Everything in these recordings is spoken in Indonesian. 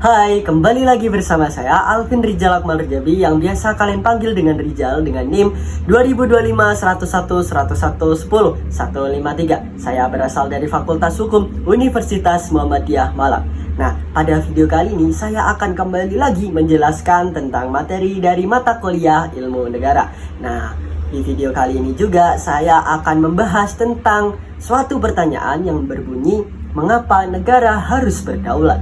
Hai, kembali lagi bersama saya Alvin Rizal Akmal Rejabi yang biasa kalian panggil dengan Rizal dengan NIM 2025 101 101 10 153. Saya berasal dari Fakultas Hukum Universitas Muhammadiyah Malang. Nah, pada video kali ini saya akan kembali lagi menjelaskan tentang materi dari mata kuliah Ilmu Negara. Nah, di video kali ini juga saya akan membahas tentang suatu pertanyaan yang berbunyi, mengapa negara harus berdaulat?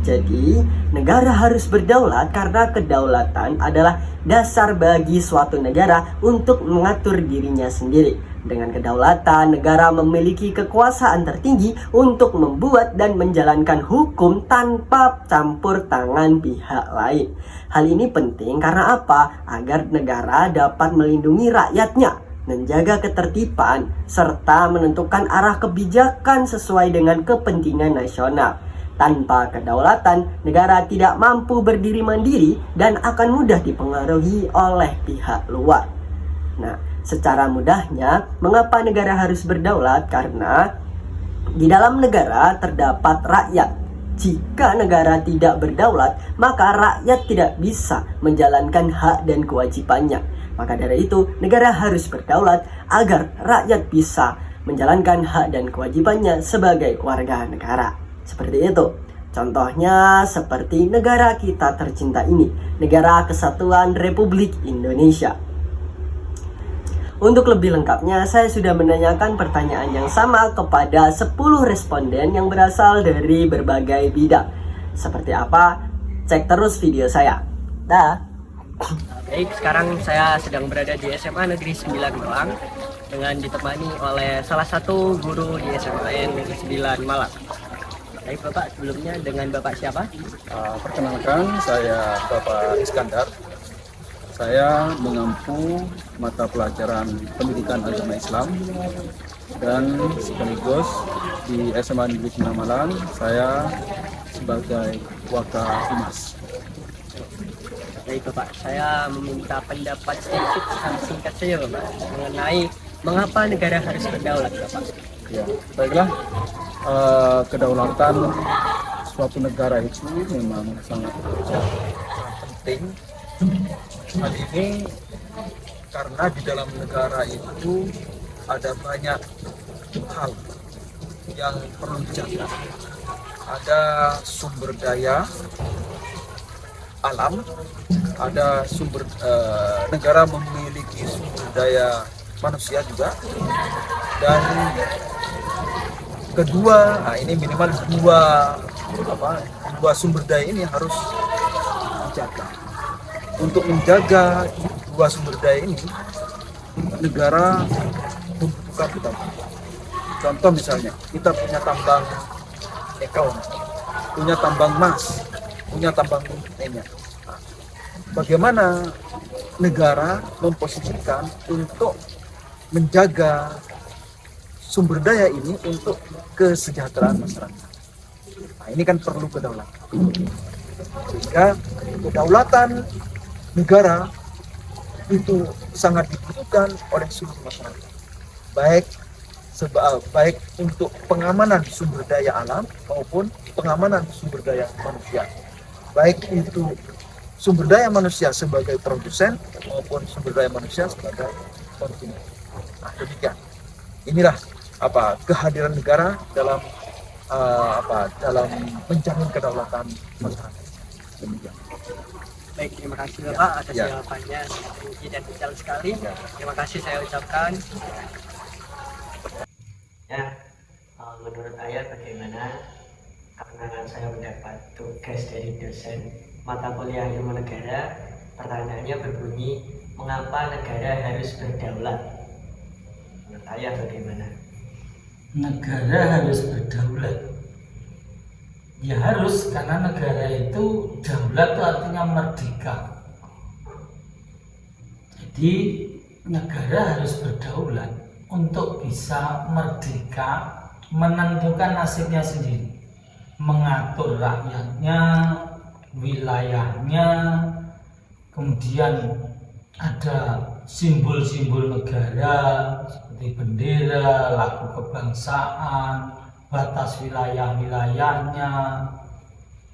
Jadi, negara harus berdaulat karena kedaulatan adalah dasar bagi suatu negara untuk mengatur dirinya sendiri. Dengan kedaulatan, negara memiliki kekuasaan tertinggi untuk membuat dan menjalankan hukum tanpa campur tangan pihak lain. Hal ini penting karena apa? Agar negara dapat melindungi rakyatnya, menjaga ketertiban, serta menentukan arah kebijakan sesuai dengan kepentingan nasional. Tanpa kedaulatan, negara tidak mampu berdiri mandiri dan akan mudah dipengaruhi oleh pihak luar. Nah, secara mudahnya, mengapa negara harus berdaulat? Karena di dalam negara terdapat rakyat. Jika negara tidak berdaulat, maka rakyat tidak bisa menjalankan hak dan kewajibannya. Maka dari itu, negara harus berdaulat agar rakyat bisa menjalankan hak dan kewajibannya sebagai warga negara. Seperti itu. Contohnya seperti negara kita tercinta ini, Negara Kesatuan Republik Indonesia. Untuk lebih lengkapnya, saya sudah menanyakan pertanyaan yang sama kepada 10 responden yang berasal dari berbagai bidang. Seperti apa? Cek terus video saya. Dah. Baik, sekarang saya sedang berada di SMA Negeri 9 Malang dengan ditemani oleh salah satu guru di SMA Negeri 9 Malang. Baik Bapak, sebelumnya dengan Bapak siapa? Perkenalkan, saya Bapak Iskandar. Saya mengampu mata pelajaran Pendidikan Agama Islam dan sekaligus di SMA Negeri 9 Malang saya sebagai Wakahumas. Baik Bapak, saya meminta pendapat sedikit singkat saja Bapak mengenai mengapa negara harus berdaulat Bapak. Ya, baiklah. Kedaulatan suatu negara itu memang sangat penting. Hal ini karena di dalam negara itu ada banyak hal yang perlu dijaga. Ada sumber daya alam, ada negara memiliki sumber daya manusia juga, dan kedua, ini minimal dua sumber daya ini harus dijaga. Untuk menjaga dua sumber daya ini, negara membutuhkan utama. Contoh misalnya, kita punya tambang nikel, punya tambang emas, punya tambang minyak. Bagaimana negara memposisikan untuk menjaga sumber daya ini untuk kesejahteraan masyarakat? Nah, ini kan perlu kedaulatan. Sehingga kedaulatan negara itu sangat dibutuhkan oleh seluruh masyarakat. Baik untuk pengamanan sumber daya alam maupun pengamanan sumber daya manusia. Baik itu sumber daya manusia sebagai produsen maupun sumber daya manusia sebagai konsumen. Nah, demikian. Inilah kehadiran negara dalam dalam menjamin kedaulatan masyarakat. Demikian. Baik, terima kasih Bapak atas jawabannya sangat rinci dan detail sekali. Terima kasih saya ucapkan. Ya, menurut Ayah bagaimana? Karena saya mendapat tugas dari dosen mata kuliah Ilmu Negara, pertanyaannya berbunyi, mengapa negara harus berdaulat? Menurut Ayah bagaimana? Negara harus berdaulat. Ya harus, karena negara itu daulat itu artinya merdeka. Jadi negara harus berdaulat untuk bisa merdeka menentukan nasibnya sendiri, mengatur rakyatnya, wilayahnya, kemudian ada simbol-simbol negara seperti bendera, lagu kebangsaan, batas wilayah-wilayahnya,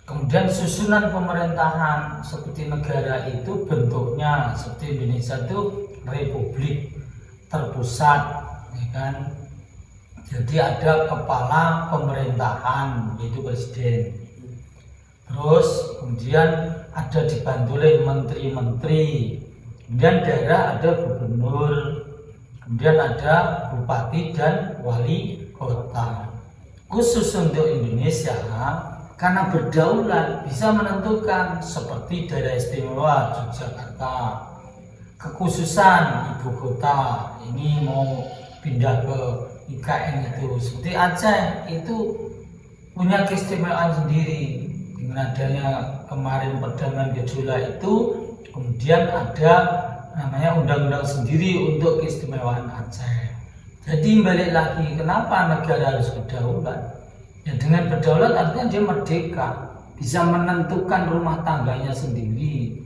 Kemudian susunan pemerintahan seperti negara itu bentuknya seperti Indonesia itu republik terpusat, ya kan? Jadi ada kepala pemerintahan yaitu presiden. Terus kemudian ada dibantu oleh menteri-menteri. Kemudian daerah ada gubernur. Kemudian ada bupati dan wali kota. Khusus untuk Indonesia, karena berdaulat bisa menentukan seperti daerah istimewa Yogyakarta, kekhususan ibu kota ini mau pindah ke IKN itu, seperti Aceh itu punya keistimewaan sendiri. Dengan adanya kemarin perdagangan gejolak itu, kemudian ada namanya undang-undang sendiri untuk keistimewaan Aceh. Jadi balik lagi, kenapa negara harus berdaulat? Ya dengan berdaulat artinya dia merdeka, bisa menentukan rumah tangganya sendiri.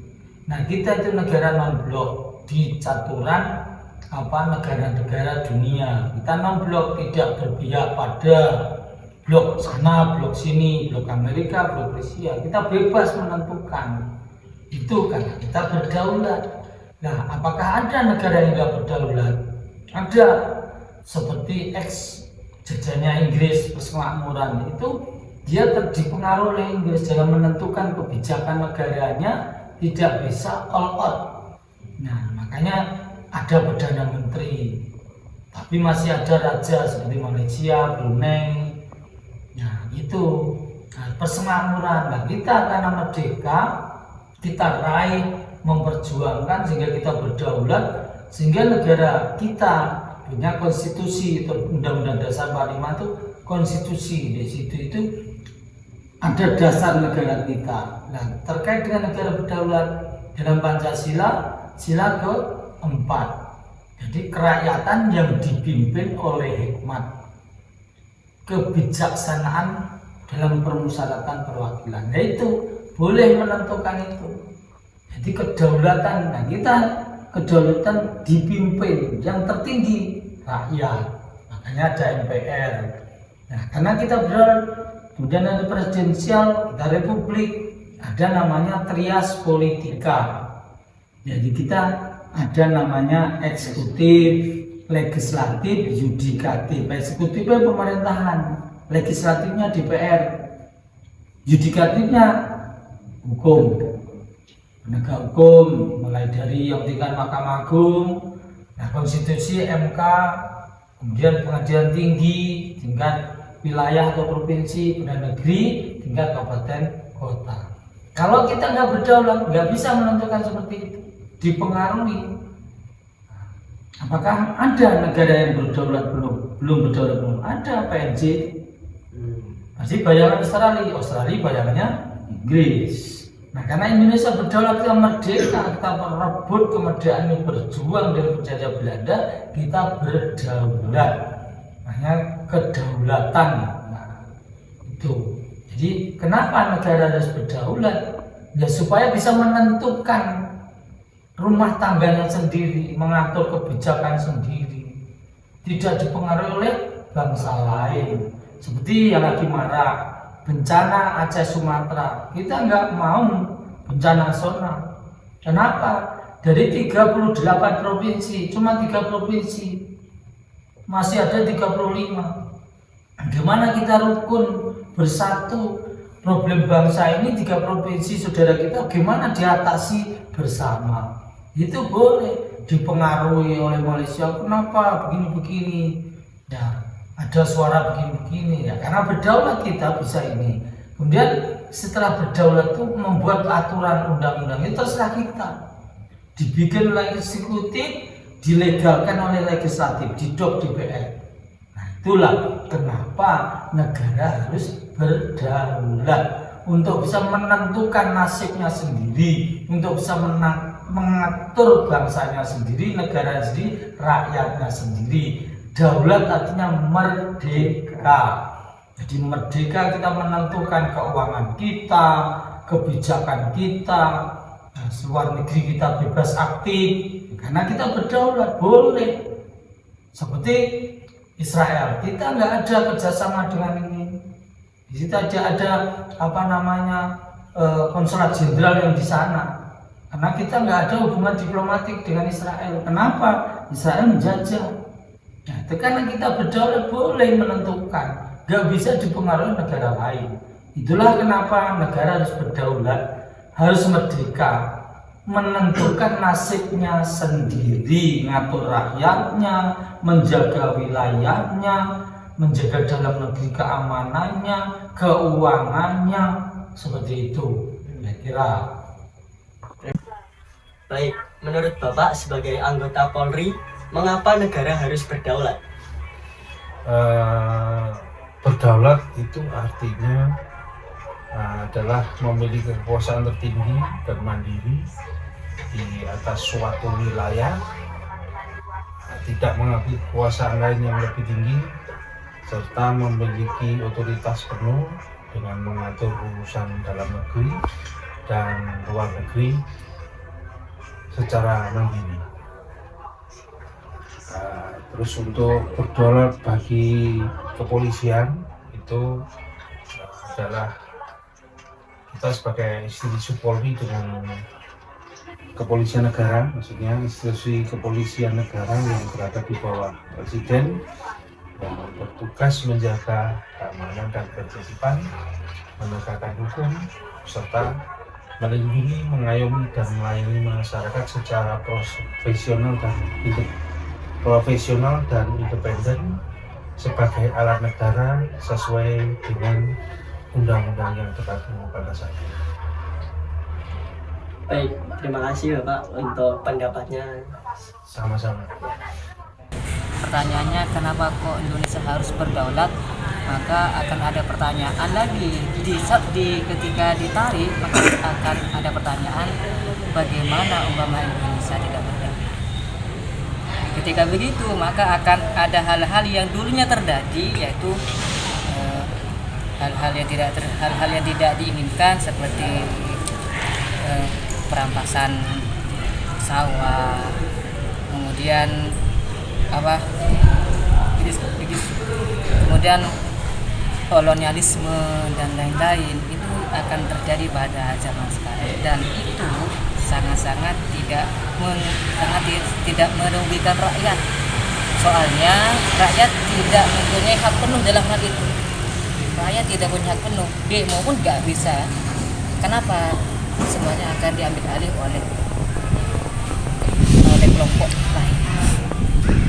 Nah kita itu negara non-blok di caturan negara-negara dunia. Kita non-blok, tidak berpihak pada blok sana, blok sini, blok Amerika, blok Rusia. Kita bebas menentukan. Itu karena kita berdaulat. Nah apakah ada negara yang tidak berdaulat? Ada, seperti jajahannya Inggris persemakmuran itu, dia dipengaruhi oleh Inggris dalam menentukan kebijakan negaranya, tidak bisa all out. Nah makanya ada perdana menteri, tapi masih ada raja seperti Malaysia, Brunei. Nah itu persemakmuran. Nah kita karena merdeka, kita raih, memperjuangkan sehingga kita berdaulat, sehingga negara kita punya konstitusi. Undang-Undang Dasar 45 itu konstitusi, di situ itu ada dasar negara kita. Nah terkait dengan negara berdaulat dalam Pancasila, sila ke-4, jadi kerakyatan yang dipimpin oleh hikmat, kebijaksanaan dalam permusyawaratan perwakilan. Nah itu boleh menentukan itu. Jadi kedaulatan, nah kita kedaulatan dipimpin yang tertinggi rakyat, makanya ada MPR. Nah karena kita berdaulat, kemudian ada presidensial, ada republik, ada namanya trias politika. Jadi kita ada namanya eksekutif, legislatif, yudikatif. Eksekutifnya pemerintahan, legislatifnya DPR, yudikatifnya hukum, penegak hukum, mulai dari yang tingkat Mahkamah Agung, nah konstitusi MK, kemudian pengadilan tinggi, tingkat wilayah atau provinsi, pengadilan negeri, tingkat kabupaten kota. Kalau kita nggak berdaulat, nggak bisa menentukan seperti itu, dipengaruhi. Apakah ada negara yang berdaulat belum berdaulat belum? Ada, PNJ. Masih bayangan Australia bayangannya Inggris. Nah karena Indonesia berdaulat, kita merdeka, kita merebut kemerdekaan ini, berjuang dari penjajah Belanda, kita berdaulat. Makanya kedaulatan. Nah, itu. Jadi kenapa negara harus berdaulat? Ya supaya bisa menentukan rumah tangganya sendiri, mengatur kebijakan sendiri, tidak dipengaruhi oleh bangsa lain. Seperti yang lagi marak bencana Aceh Sumatera, kita nggak mau bencana nasional. Kenapa? Dari 38 provinsi, cuma 3 provinsi, masih ada 35. Gimana kita rukun bersatu? Problem bangsa ini 3 provinsi saudara kita, gimana diatasi bersama? Itu boleh dipengaruhi oleh Malaysia, kenapa begini-begini, ya ada suara begini-begini, ya karena berdaulat kita bisa ini. Kemudian setelah berdaulat itu membuat aturan undang-undang itu terserah kita, dibikin oleh eksekutif, dilegalkan oleh legislatif, didok DPR. Nah itulah kenapa negara harus berdaulat, untuk bisa menentukan nasibnya sendiri, untuk bisa mengatur bangsanya sendiri, negara sendiri, rakyatnya sendiri. Daulat artinya merdeka. Jadi merdeka kita menentukan keuangan kita, kebijakan kita, luar negeri kita bebas aktif, karena kita berdaulat, boleh. Seperti Israel, kita nggak ada kerjasama dengan ini. Di situ ada apa namanya konsulat jenderal yang di sana. Karena kita nggak ada hubungan diplomatik dengan Israel. Kenapa? Israel menjajah. Nah, itu karena kita berdaulat boleh menentukan, nggak bisa dipengaruhi negara lain. Itulah kenapa negara harus berdaulat, harus merdeka, menentukan nasibnya sendiri, ngatur rakyatnya, menjaga wilayahnya, menjaga dalam negeri keamanannya, keuangannya, seperti itu. Saya kira. Baik, menurut Bapak sebagai anggota Polri, mengapa negara harus berdaulat? Berdaulat itu artinya adalah memiliki kekuasaan tertinggi dan mandiri di atas suatu wilayah, tidak mengakui kekuasaan lain yang lebih tinggi, serta memiliki otoritas penuh dengan mengatur urusan dalam negeri dan luar negeri secara mandiri. Terus untuk berdaulat bagi kepolisian itu adalah kita sebagai institusi Polri dengan kepolisian negara, maksudnya institusi kepolisian negara yang berada di bawah presiden yang bertugas menjaga keamanan dan ketertiban, menegakkan hukum, serta melindungi, mengayomi, dan melayani masyarakat secara profesional dan independen sebagai alat negara sesuai dengan undang-undang yang berlaku pada saat ini. Baik, terima kasih Bapak untuk pendapatnya. Sama-sama. Pertanyaannya kenapa kok Indonesia harus berdaulat, maka akan ada pertanyaan lagi ketika ditarik, maka akan ada pertanyaan bagaimana umpama Indonesia tidak berdaulat. Ketika begitu maka akan ada hal-hal yang dulunya terjadi, yaitu hal-hal yang tidak diinginkan seperti perampasan sawah, kemudian kemudian kolonialisme dan lain-lain, itu akan terjadi pada zaman sekarang, dan itu sangat-sangat tidak merugikan rakyat. Soalnya rakyat tidak mempunyai hak penuh dalam hal itu. Rakyat tidak punya hak penuh, demo pun nggak bisa. Kenapa? Semuanya akan diambil alih oleh kelompok lain.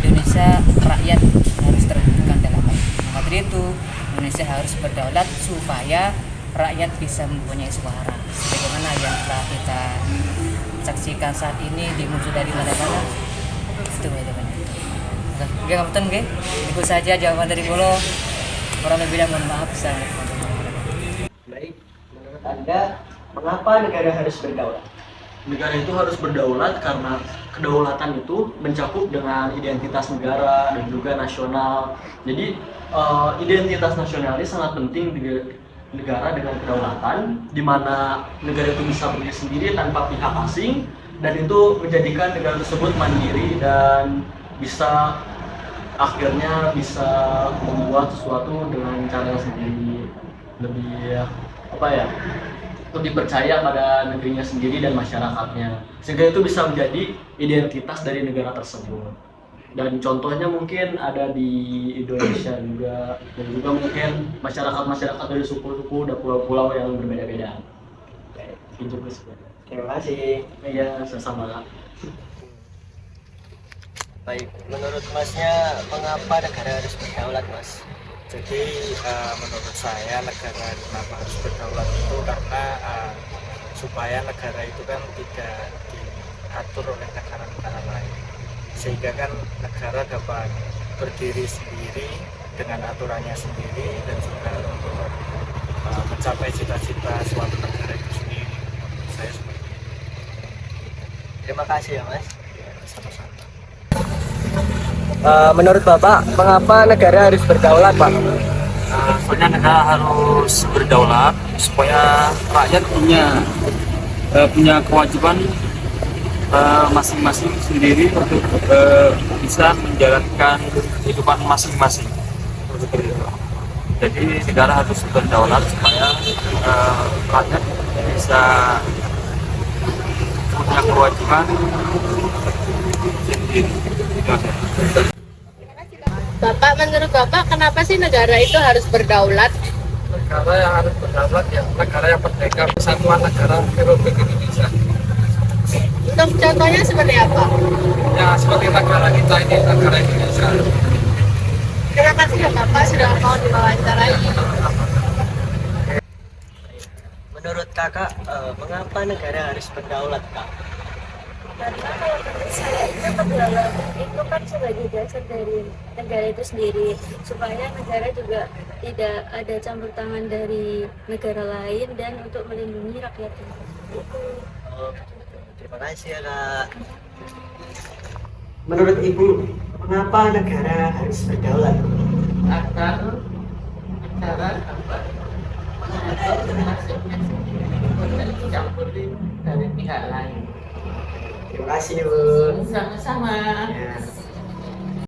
Indonesia rakyat harus terbuka dalam hal itu. Maka dari itu Indonesia harus berdaulat supaya rakyat bisa mempunyai suara. Sebagaimana yang telah kita saksikan saat ini di muncul dari mana-mana. Itu jawabannya. Oke, ngapunten nggih. Itu saja jawaban dari kula. Kurang lebih mohon maaf. Baik, menurut Anda, mengapa negara harus berdaulat? Negara itu harus berdaulat karena kedaulatan itu mencakup dengan identitas negara dan juga nasional. Jadi identitas nasional ini sangat penting di negara dengan kedaulatan, di mana negara itu bisa berdiri sendiri tanpa pihak asing, dan itu menjadikan negara tersebut mandiri dan bisa akhirnya bisa membuat sesuatu dengan cara sendiri, lebih lebih percaya pada negerinya sendiri dan masyarakatnya, sehingga itu bisa menjadi identitas dari negara tersebut. Dan contohnya mungkin ada di Indonesia juga, dan juga mungkin masyarakat dari suku-suku dan pulau-pulau yang berbeda-beda. Itu Terima kasih. ya sama-sama. Baik, menurut Masnya, mengapa negara harus berdaulat, Mas? Jadi menurut saya negara kenapa harus berdaulat itu karena supaya negara itu kan tidak diatur oleh negara-negara lain, sehingga kan negara dapat berdiri sendiri dengan aturannya sendiri dan juga untuk mencapai cita-cita suatu negara itu sendiri. Menurut saya seperti itu. Terima kasih ya, Mas. Ya, sama-sama. Menurut Bapak, mengapa negara harus berdaulat, Pak? Soalnya negara harus berdaulat supaya rakyat punya kewajiban masing-masing sendiri untuk bisa menjalankan kehidupan masing-masing. Jadi negara harus berdaulat supaya rakyat bisa punya kewajiban sendiri. Itu aja. Bapak, menurut Bapak kenapa sih negara itu harus berdaulat? Negara yang harus berdaulat ya negara yang merdeka, Kesatuan Negara Republik Indonesia. Untuk contohnya seperti apa? Ya seperti negara kita ini, negara Indonesia. Terima kasih ya Bapak sudah mau diwawancarai. Menurut kakak, mengapa negara harus berdaulat, Kak? Karena kalau menurut saya itu berdaulat itu kan sebagai dasar dari negara itu sendiri, supaya negara juga tidak ada campur tangan dari negara lain dan untuk melindungi rakyatnya. Oh, terima kasih ya, Kak. Menurut Ibu, mengapa negara harus berdaulat? Agar negara dapat mengatur masing-masing dan dicampuri dari pihak lain. Terima kasih, Bu. Sama-sama. Ya.